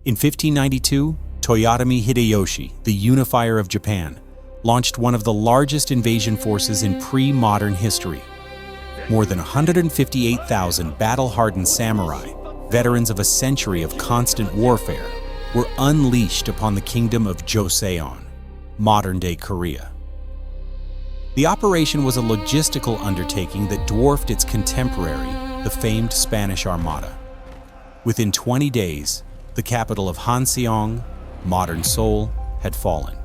In 1592, Toyotomi Hideyoshi, the unifier of Japan, launched one of the largest invasion forces in pre-modern history. More than 158,000 battle-hardened samurai, veterans of a century of constant warfare, were unleashed upon the kingdom of Joseon, modern-day Korea. The operation was a logistical undertaking that dwarfed its contemporary, the famed Spanish Armada. Within 20 days, the capital of Hanseong, modern Seoul, had fallen.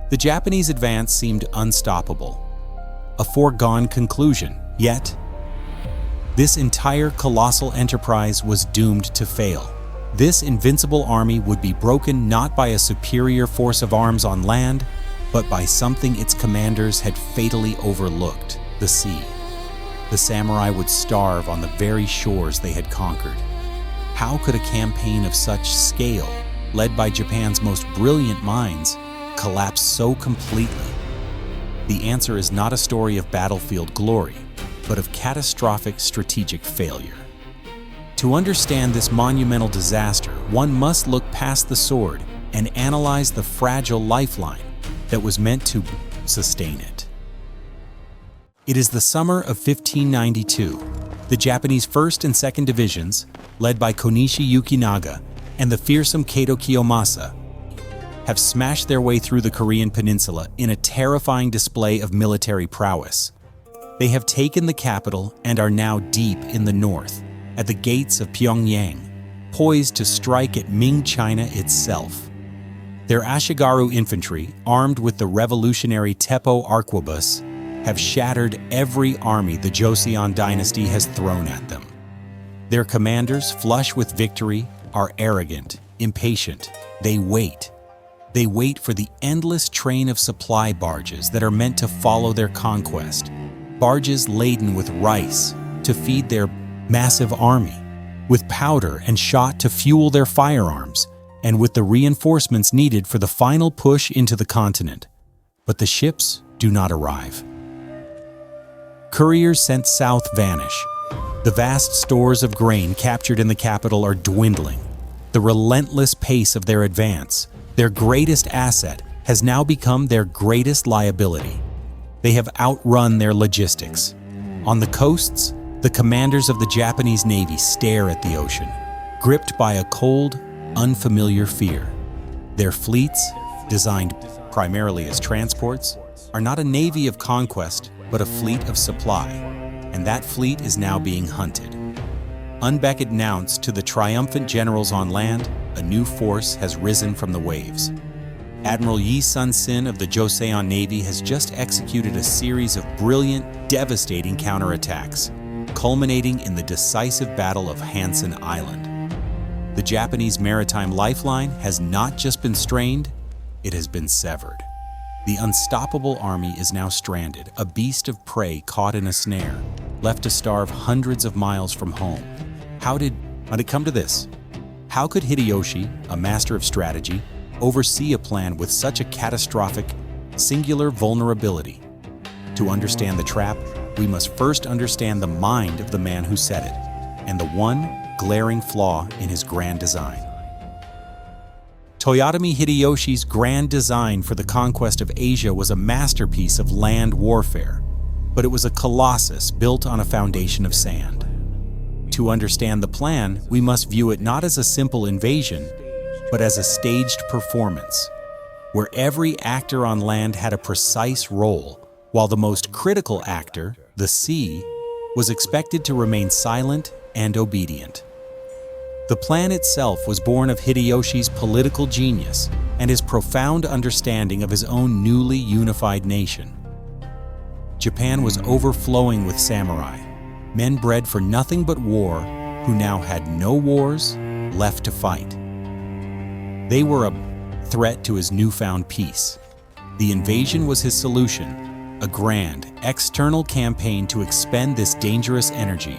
The Japanese advance seemed unstoppable, a foregone conclusion, yet this entire colossal enterprise was doomed to fail. This invincible army would be broken not by a superior force of arms on land, but by something its commanders had fatally overlooked: the sea. The samurai would starve on the very shores they had conquered. How could a campaign of such scale, led by Japan's most brilliant minds, collapse so completely? The answer is not a story of battlefield glory, but of catastrophic strategic failure. To understand this monumental disaster, one must look past the sword and analyze the fragile lifeline that was meant to sustain it. It is the summer of 1592. The Japanese 1st and 2nd Divisions, led by Konishi Yukinaga and the fearsome Kato Kiyomasa, have smashed their way through the Korean peninsula in a terrifying display of military prowess. They have taken the capital and are now deep in the north, at the gates of Pyongyang, poised to strike at Ming China itself. Their Ashigaru infantry, armed with the revolutionary Teppo arquebus, have shattered every army the Joseon dynasty has thrown at them. Their commanders, flush with victory, are arrogant, impatient. They wait. They wait for the endless train of supply barges that are meant to follow their conquest. Barges laden with rice to feed their massive army, with powder and shot to fuel their firearms, and with the reinforcements needed for the final push into the continent. But the ships do not arrive. Couriers sent south vanish. The vast stores of grain captured in the capital are dwindling. The relentless pace of their advance, their greatest asset, has now become their greatest liability. They have outrun their logistics. On the coasts, the commanders of the Japanese Navy stare at the ocean, gripped by a cold, unfamiliar fear. Their fleets, designed primarily as transports, are not a navy of conquest, but a fleet of supply, and that fleet is now being hunted. Unbeknownst to the triumphant generals on land, a new force has risen from the waves. Admiral Yi Sun-sin of the Joseon Navy has just executed a series of brilliant, devastating counterattacks, culminating in the decisive Battle of Hansan Island. The Japanese maritime lifeline has not just been strained, it has been severed. The unstoppable army is now stranded, a beast of prey caught in a snare, left to starve hundreds of miles from home. How did it come to this? How could Hideyoshi, a master of strategy, oversee a plan with such a catastrophic, singular vulnerability? To understand the trap, we must first understand the mind of the man who set it, and the one glaring flaw in his grand design. Toyotomi Hideyoshi's grand design for the conquest of Asia was a masterpiece of land warfare, but it was a colossus built on a foundation of sand. To understand the plan, we must view it not as a simple invasion, but as a staged performance, where every actor on land had a precise role, while the most critical actor, the sea, was expected to remain silent and obedient. The plan itself was born of Hideyoshi's political genius and his profound understanding of his own newly unified nation. Japan was overflowing with samurai, men bred for nothing but war, who now had no wars left to fight. They were a threat to his newfound peace. The invasion was his solution, a grand, external campaign to expend this dangerous energy,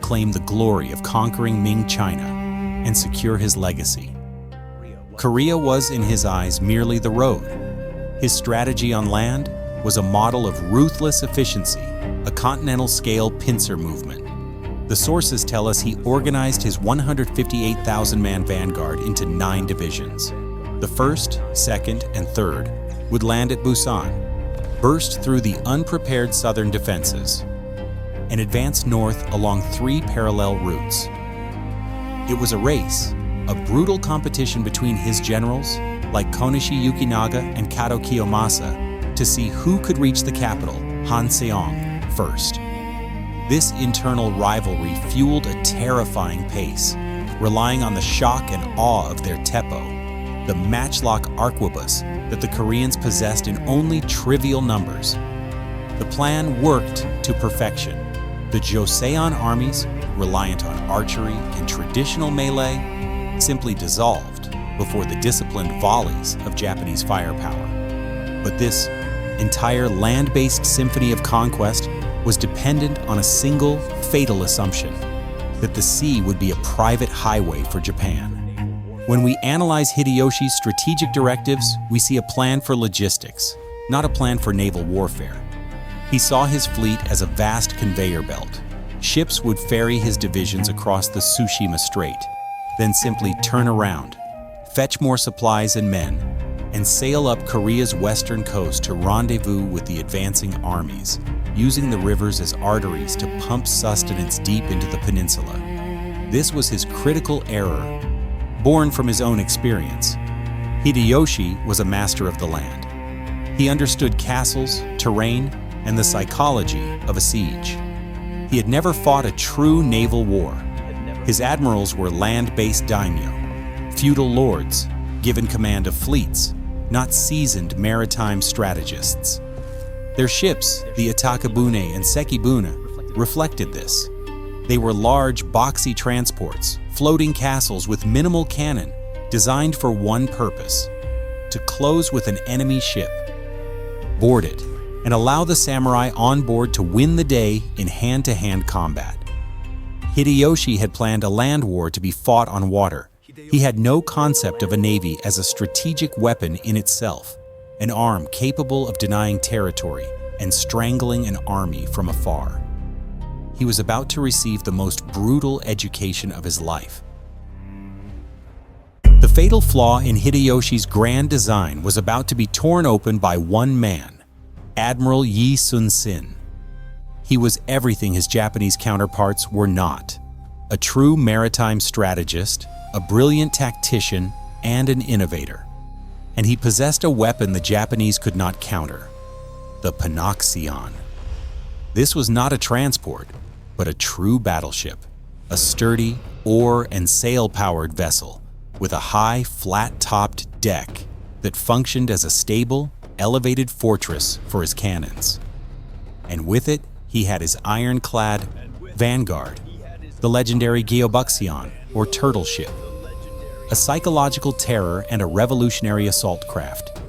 claim the glory of conquering Ming China, and secure his legacy. Korea was, in his eyes, merely the road. His strategy on land was a model of ruthless efficiency, a continental-scale pincer movement. The sources tell us he organized his 158,000-man vanguard into 9 divisions. The 1st, 2nd, and 3rd would land at Busan, burst through the unprepared southern defenses, and advance north along 3 parallel routes. It was a race, a brutal competition between his generals, like Konishi Yukinaga and Kato Kiyomasa, to see who could reach the capital, Hanseong, first. This internal rivalry fueled a terrifying pace, relying on the shock and awe of their teppo, the matchlock arquebus that the Koreans possessed in only trivial numbers. The plan worked to perfection. The Joseon armies, reliant on archery and traditional melee, simply dissolved before the disciplined volleys of Japanese firepower. But this entire land-based symphony of conquest was dependent on a single fatal assumption, that the sea would be a private highway for Japan. When we analyze Hideyoshi's strategic directives, we see a plan for logistics, not a plan for naval warfare. He saw his fleet as a vast conveyor belt. Ships would ferry his divisions across the Tsushima Strait, then simply turn around, fetch more supplies and men, and sail up Korea's western coast to rendezvous with the advancing armies, using the rivers as arteries to pump sustenance deep into the peninsula. This was his critical error, born from his own experience. Hideyoshi was a master of the land. He understood castles, terrain, and the psychology of a siege. He had never fought a true naval war. His admirals were land-based daimyo, feudal lords, given command of fleets, not seasoned maritime strategists. Their ships, the Itakabune and Sekibune, reflected this. They were large, boxy transports, floating castles with minimal cannon, designed for one purpose: to close with an enemy ship, board it, and allow the samurai on board to win the day in hand-to-hand combat. Hideyoshi had planned a land war to be fought on water. He had no concept of a navy as a strategic weapon in itself, an arm capable of denying territory and strangling an army from afar. He was about to receive the most brutal education of his life. The fatal flaw in Hideyoshi's grand design was about to be torn open by one man, Admiral Yi Sun-sin. He was everything his Japanese counterparts were not: a true maritime strategist, a brilliant tactician, and an innovator. And he possessed a weapon the Japanese could not counter: the Panoxion. This was not a transport, but a true battleship, a sturdy, oar and sail-powered vessel with a high, flat-topped deck that functioned as a stable, elevated fortress for his cannons. And with it, he had his ironclad vanguard, the legendary Gyeobuxion, or turtle ship, a psychological terror and a revolutionary assault craft.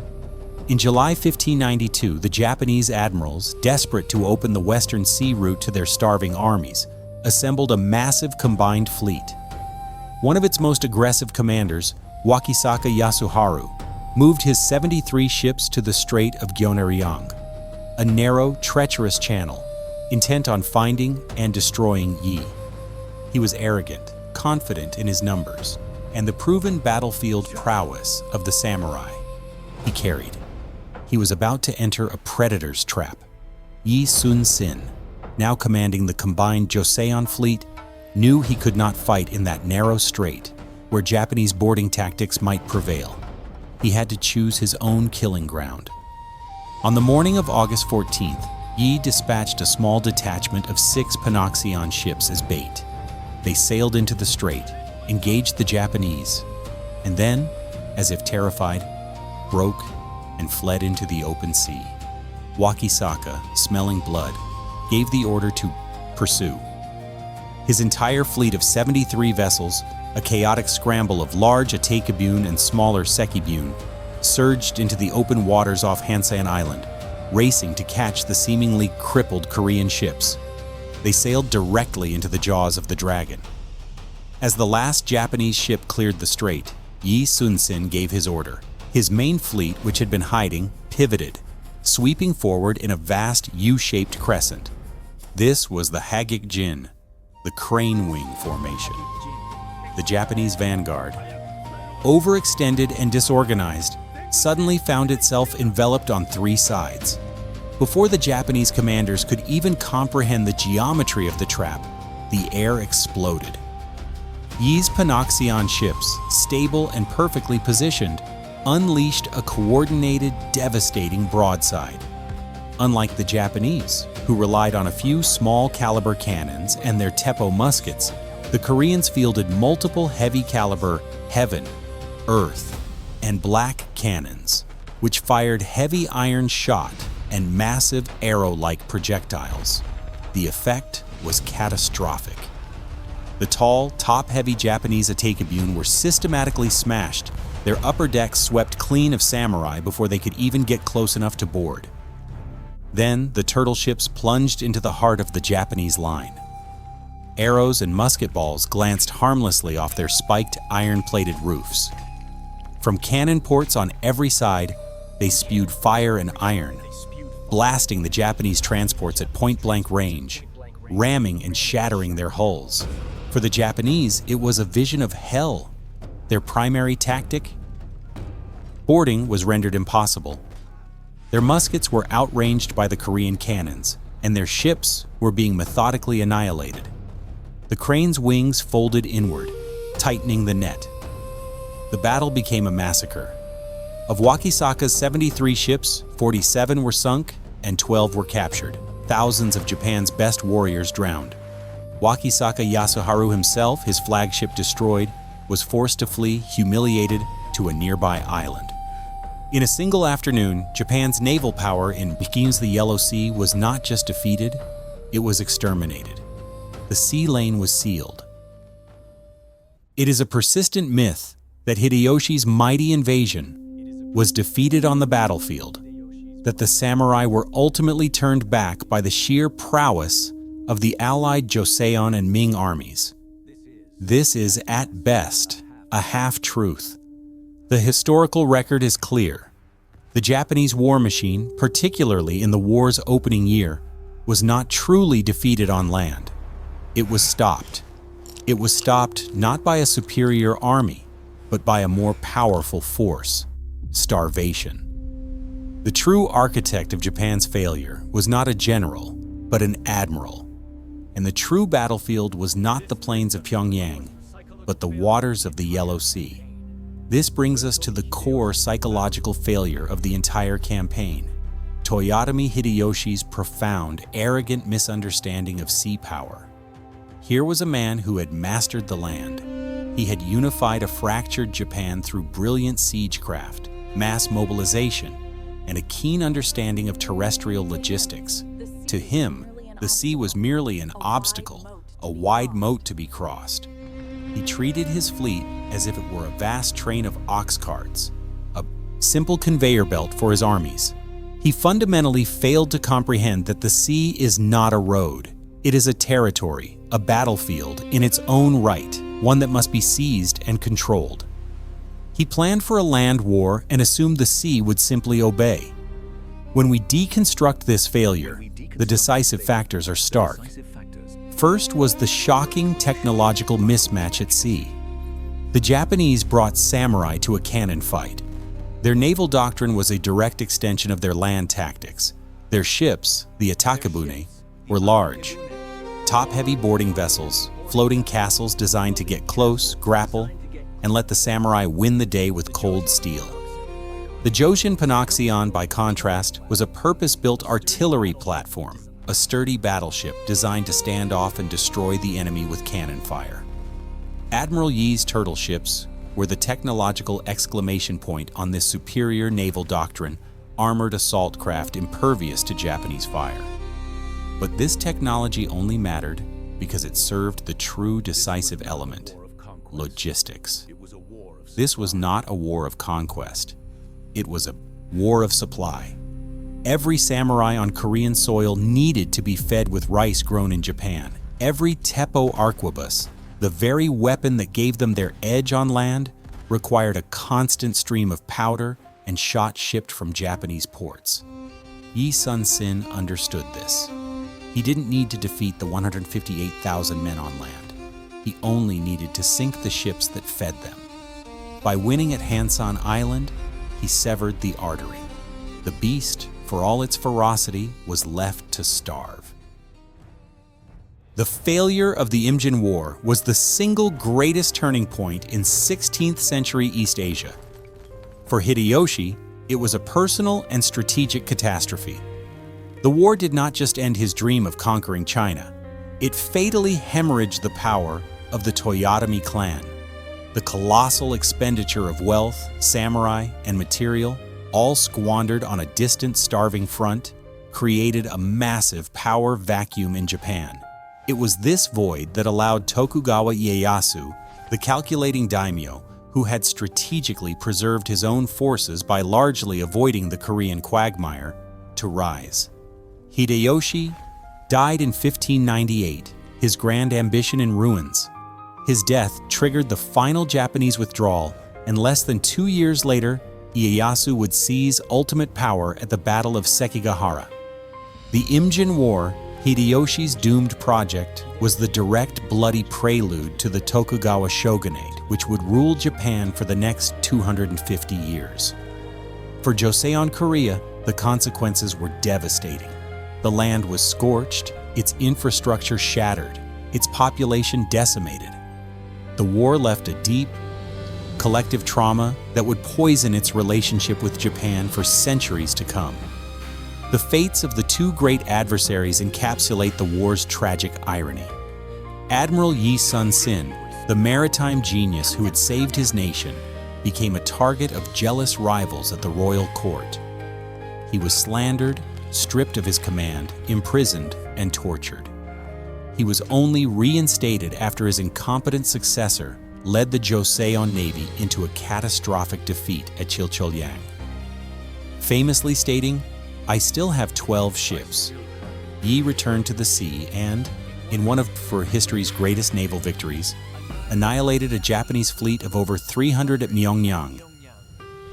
In July 1592, the Japanese admirals, desperate to open the western sea route to their starving armies, assembled a massive combined fleet. One of its most aggressive commanders, Wakisaka Yasuharu, moved his 73 ships to the Strait of Gyeoneryang, a narrow, treacherous channel, intent on finding and destroying Yi. He was arrogant, confident in his numbers, and the proven battlefield prowess of the samurai he carried. He was about to enter a predator's trap. Yi Sun-sin, now commanding the combined Joseon fleet, knew he could not fight in that narrow strait where Japanese boarding tactics might prevail. He had to choose his own killing ground. On the morning of August 14th, Yi dispatched a small detachment of 6 Panoxion ships as bait. They sailed into the strait, engaged the Japanese, and then, as if terrified, broke and fled into the open sea. Wakisaka, smelling blood, gave the order to pursue. His entire fleet of 73 vessels, a chaotic scramble of large Itakabune and smaller Sekibune, surged into the open waters off Hansan Island, racing to catch the seemingly crippled Korean ships. They sailed directly into the jaws of the dragon. As the last Japanese ship cleared the strait, Yi Sun-sin gave his order. His main fleet, which had been hiding, pivoted, sweeping forward in a vast U-shaped crescent. This was the Hagik Jin, the crane wing formation. The Japanese vanguard, overextended and disorganized, suddenly found itself enveloped on three sides. Before the Japanese commanders could even comprehend the geometry of the trap, the air exploded. Yi's Panoxion ships, stable and perfectly positioned, unleashed a coordinated, devastating broadside. Unlike the Japanese, who relied on a few small-caliber cannons and their Teppo muskets, the Koreans fielded multiple heavy-caliber Heaven, Earth, and Black cannons, which fired heavy iron shot and massive arrow-like projectiles. The effect was catastrophic. The tall, top-heavy Japanese Atakebune were systematically smashed, their upper decks swept clean of samurai before they could even get close enough to board. Then, the turtle ships plunged into the heart of the Japanese line. Arrows and musket balls glanced harmlessly off their spiked, iron-plated roofs. From cannon ports on every side, they spewed fire and iron, blasting the Japanese transports at point-blank range, ramming and shattering their hulls. For the Japanese, it was a vision of hell. Their primary tactic? Boarding was rendered impossible. Their muskets were outranged by the Korean cannons, and their ships were being methodically annihilated. The crane's wings folded inward, tightening the net. The battle became a massacre. Of Wakisaka's 73 ships, 47 were sunk and 12 were captured. Thousands of Japan's best warriors drowned. Wakisaka Yasuharu himself, his flagship destroyed, was forced to flee, humiliated, to a nearby island. In a single afternoon, Japan's naval power in the Yellow Sea was not just defeated, it was exterminated. The sea lane was sealed. It is a persistent myth that Hideyoshi's mighty invasion was defeated on the battlefield, that the samurai were ultimately turned back by the sheer prowess of the allied Joseon and Ming armies. This is, at best, a half-truth. The historical record is clear. The Japanese war machine, particularly in the war's opening year, was not truly defeated on land. It was stopped. It was stopped not by a superior army, but by a more powerful force: starvation. The true architect of Japan's failure was not a general, but an admiral. And the true battlefield was not the plains of Pyongyang, but the waters of the Yellow Sea. This brings us to the core psychological failure of the entire campaign: Toyotomi Hideyoshi's profound, arrogant misunderstanding of sea power. Here was a man who had mastered the land. He had unified a fractured Japan through brilliant siegecraft, mass mobilization, and a keen understanding of terrestrial logistics. To him, the sea was merely an obstacle, a wide moat to be crossed. He treated his fleet as if it were a vast train of ox carts, a simple conveyor belt for his armies. He fundamentally failed to comprehend that the sea is not a road. It is a territory, a battlefield in its own right, one that must be seized and controlled. He planned for a land war and assumed the sea would simply obey. When we deconstruct this failure, the decisive factors are stark. First was the shocking technological mismatch at sea. The Japanese brought samurai to a cannon fight. Their naval doctrine was a direct extension of their land tactics. Their ships, the Atakebune, were large, top-heavy boarding vessels, floating castles designed to get close, grapple, and let the samurai win the day with cold steel. The Joseon Panoxion, by contrast, was a purpose-built artillery platform, a sturdy battleship designed to stand off and destroy the enemy with cannon fire. Admiral Yi's turtle ships were the technological exclamation point on this superior naval doctrine, armored assault craft impervious to Japanese fire. But this technology only mattered because it served the true decisive element: logistics. This was not a war of conquest. It was a war of supply. Every samurai on Korean soil needed to be fed with rice grown in Japan. Every Teppo arquebus, the very weapon that gave them their edge on land, required a constant stream of powder and shot shipped from Japanese ports. Yi Sun-sin understood this. He didn't need to defeat the 158,000 men on land. He only needed to sink the ships that fed them. By winning at Hansan Island, he severed the artery. The beast, for all its ferocity, was left to starve. The failure of the Imjin War was the single greatest turning point in 16th century East Asia. For Hideyoshi, it was a personal and strategic catastrophe. The war did not just end his dream of conquering China. It fatally hemorrhaged the power of the Toyotomi clan. The colossal expenditure of wealth, samurai, and material, all squandered on a distant, starving front, created a massive power vacuum in Japan. It was this void that allowed Tokugawa Ieyasu, the calculating daimyo, who had strategically preserved his own forces by largely avoiding the Korean quagmire, to rise. Hideyoshi died in 1598, his grand ambition in ruins. His death triggered the final Japanese withdrawal, and less than 2 years later, Ieyasu would seize ultimate power at the Battle of Sekigahara. The Imjin War, Hideyoshi's doomed project, was the direct bloody prelude to the Tokugawa shogunate, which would rule Japan for the next 250 years. For Joseon Korea, the consequences were devastating. The land was scorched, its infrastructure shattered, its population decimated. The war left a deep, collective trauma that would poison its relationship with Japan for centuries to come. The fates of the two great adversaries encapsulate the war's tragic irony. Admiral Yi Sun-sin, the maritime genius who had saved his nation, became a target of jealous rivals at the royal court. He was slandered, stripped of his command, imprisoned, and tortured. He was only reinstated after his incompetent successor led the Joseon Navy into a catastrophic defeat at Chilcholyang. Famously stating, "I still have 12 ships." Yi returned to the sea and, in one of history's greatest naval victories, annihilated a Japanese fleet of over 300 at Myeongyang.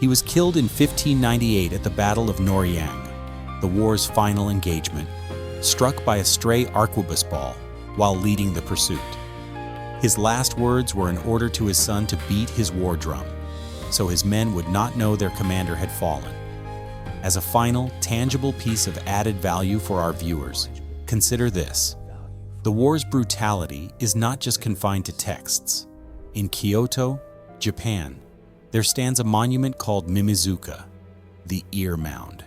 He was killed in 1598 at the Battle of Noryang, the war's final engagement, struck by a stray arquebus ball while leading the pursuit. His last words were an order to his son to beat his war drum, so his men would not know their commander had fallen. As a final, tangible piece of added value for our viewers, consider this. The war's brutality is not just confined to texts. In Kyoto, Japan, there stands a monument called Mimizuka, the Ear Mound.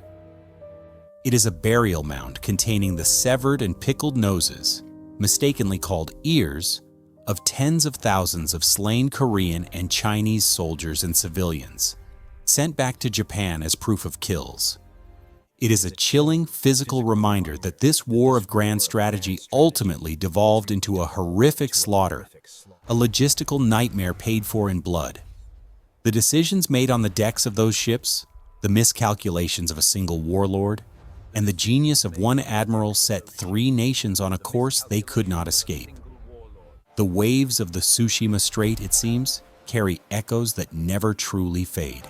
It is a burial mound containing the severed and pickled noses, mistakenly called ears, of tens of thousands of slain Korean and Chinese soldiers and civilians, sent back to Japan as proof of kills. It is a chilling physical reminder that this war of grand strategy ultimately devolved into a horrific slaughter, a logistical nightmare paid for in blood. The decisions made on the decks of those ships, the miscalculations of a single warlord, and the genius of one admiral set 3 nations on a course they could not escape. The waves of the Tsushima Strait, it seems, carry echoes that never truly fade.